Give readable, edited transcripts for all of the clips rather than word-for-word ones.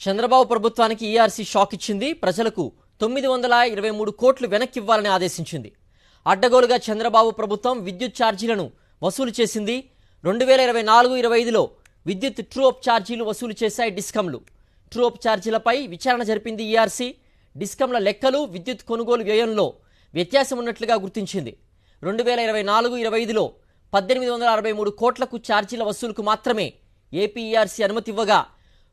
చంద్రబాబు ప్రభుత్వానికి ERC shock ఇచ్చింది. ప్రజలకు 923 కోట్లు వెనక్కివ్వాలని ఆదేశించింది. అడ్డగోలుగా చంద్రబాబు ప్రభుత్వం విద్యుత్ ఛార్జీలను వసూలు చేసింది. 2024-25లో విద్యుత్ ట్రూ అప్ ఛార్జీలు వసూలు చేశాయి డిస్కంలు. ట్రూ అప్ ఛార్జీలపై విచారణ జరిపింది ఈఆర్సీ. డిస్కంల లెక్కలు విద్యుత్ కొనుగోలు వ్యయంలో వ్యత్యాసం ఉన్నట్లుగా గుర్తించింది. 2024-25లో 1863 కోట్లకు ఛార్జీల వసూలుకు మాత్రమే ఏపీ ఈఆర్సీ అనుమతి ఇవ్వగా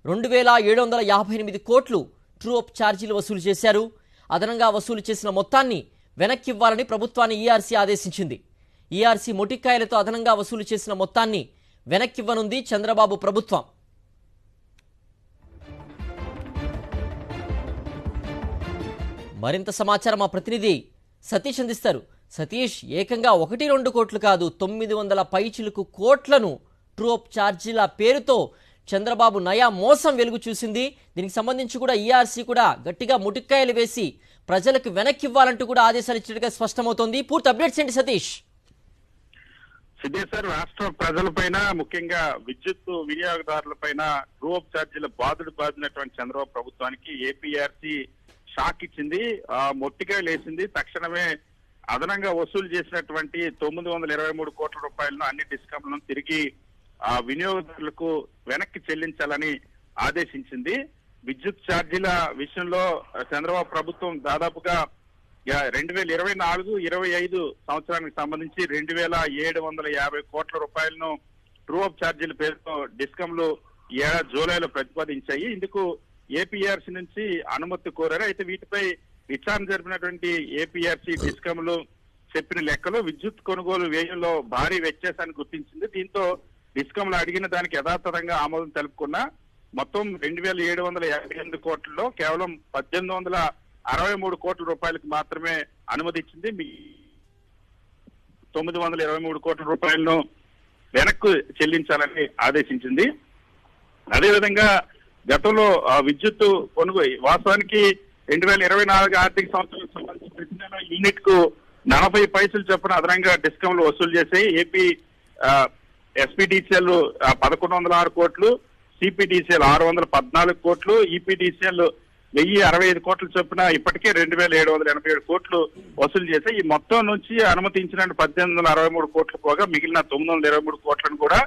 2758 కోట్లు ట్రూ అప్ ఛార్జీలు వసూలు చేశారు. అదనంగా వసూలు చేసిన మొత్తాన్ని వెనక్కి ఇవ్వాలని ప్రభుత్వాన్ని ఈఆర్సీ ఆదేశించింది. ఈఆర్సీ మొటిక్కాయలతో అదనంగా వసూలు చేసిన మొత్తాన్ని వెనక్కివ్వనుంది చంద్రబాబు ప్రభుత్వం. మరింత సమాచారం మా ప్రతినిధి సతీష్ అందిస్తారు. సతీష్, ఏకంగా 1-2 కోట్లు కాదు 900 పైచిలుకు కోట్లను ట్రూ అప్ ఛార్జీల పేరుతో చంద్రబాబు నయా మోసం వెలుగు చూసింది. దీనికి సంబంధించి కూడా ఈఆర్సీ కూడా గట్టిగా ముటిక్కాయలు వేసి ప్రజలకు వెనక్కి ఇవ్వాలంటూ కూడా ఆదేశాలు ఇచ్చినట్టుగా స్పష్టమవుతోంది. పూర్తి అప్డేట్స్ ఏంటి సతీష్? సిద్ధేశ్వర్, రాష్ట్ర ప్రజలపైన ముఖ్యంగా విద్యుత్ వినియోగదారులపైన ట్రూ అప్ ఛార్జీల బాధినటువంటి చంద్రబాబు ప్రభుత్వానికి ఏపీఆర్సీ షాక్ ఇచ్చింది. మొట్టికాయలు వేసింది. తక్షణమే అదనంగా వసూలు చేసినటువంటి 923 కోట్ల రూపాయలను అన్ని డిస్కంలను తిరిగి వినియోగదారులకు వెనక్కి చెల్లించాలని ఆదేశించింది. విద్యుత్ ఛార్జీల విషయంలో చంద్రబాబు ప్రభుత్వం దాదాపుగా 2024-25 సంవత్సరానికి సంబంధించి 2750 కోట్ల రూపాయలను ట్రూ అప్ ఛార్జీల పేరుతో డిస్కంలు ఈ ఏడాది జూలైలో ప్రతిపాదించాయి. ఇందుకు ఏపీఆర్సీ నుంచి అనుమతి కోరారు. అయితే వీటిపై విచారణ జరిపినటువంటి ఏపీఆర్సీ డిస్కంలు చెప్పిన లెక్కలు విద్యుత్ కొనుగోలు వ్యయంలో భారీ వ్యత్యాసాన్ని గుర్తించింది. దీంతో డిస్కంలు అడిగిన దానికి యథాతథంగా ఆమోదం తెలుపుకున్న మొత్తం 2758 కోట్లలో కేవలం 1863 కోట్ల రూపాయలకు మాత్రమే అనుమతి ఇచ్చింది. 923 కోట్ల రూపాయలను వెనక్కు చెల్లించాలని ఆదేశించింది. అదేవిధంగా గతంలో విద్యుత్ కొనుగోలు వాస్తవానికి 2024 ఆర్థిక సంవత్సరానికి సంబంధించి ప్రతి నెల యూనిట్ కు 40 పైసలు చొప్పున అదనంగా డిస్కంలు వసూలు చేశాయి. ఏపీ ఎస్పీడీసీఎల్ 1106 కోట్లు, సిపిడిసిఎల్ 614 కోట్లు, ఈపీడీసీఎల్ 1065 కోట్ల చొప్పున ఇప్పటికే 2787 కోట్లు వసూలు చేశాయి. ఈ మొత్తం నుంచి అనుమతించిన 1863 కోట్లు పోగా మిగిలిన 923 కోట్లను కూడా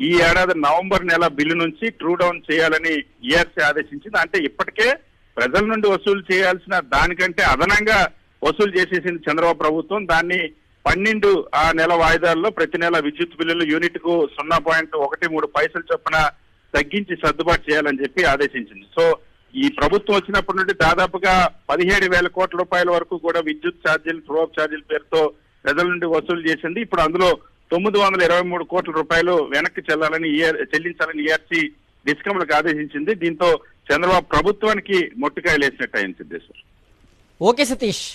ఈ ఏడాది నవంబర్ నెల బిల్లు నుంచి ట్రూ డౌన్ చేయాలని ఈఆర్సీ ఆదేశించింది. అంటే ఇప్పటికే ప్రజల నుండి వసూలు చేయాల్సిన దానికంటే అదనంగా వసూలు చేసేసింది చంద్రబాబు ప్రభుత్వం. దాన్ని 12 నెల వాయిదాల్లో ప్రతి నెల విద్యుత్ బిల్లులు యూనిట్ కు 0.13 పైసలు చొప్పున తగ్గించి సర్దుబాటు చేయాలని చెప్పి ఆదేశించింది. సో ఈ ప్రభుత్వం వచ్చినప్పటి నుండి దాదాపుగా 17,000 కోట్ల రూపాయల వరకు కూడా విద్యుత్ ఛార్జీలు ట్రూ అప్ ఛార్జీల పేరుతో ప్రజల నుండి వసూలు చేసింది. ఇప్పుడు అందులో 923 కోట్ల రూపాయలు వెనక్కి చెల్లించాలని ఈఆర్సీ డిస్కంలకు ఆదేశించింది. దీంతో చంద్రబాబు ప్రభుత్వానికి మొట్టికాయలు వేసినట్టు అయింది. సిద్ధేశ్వర్. ఓకే సతీష్.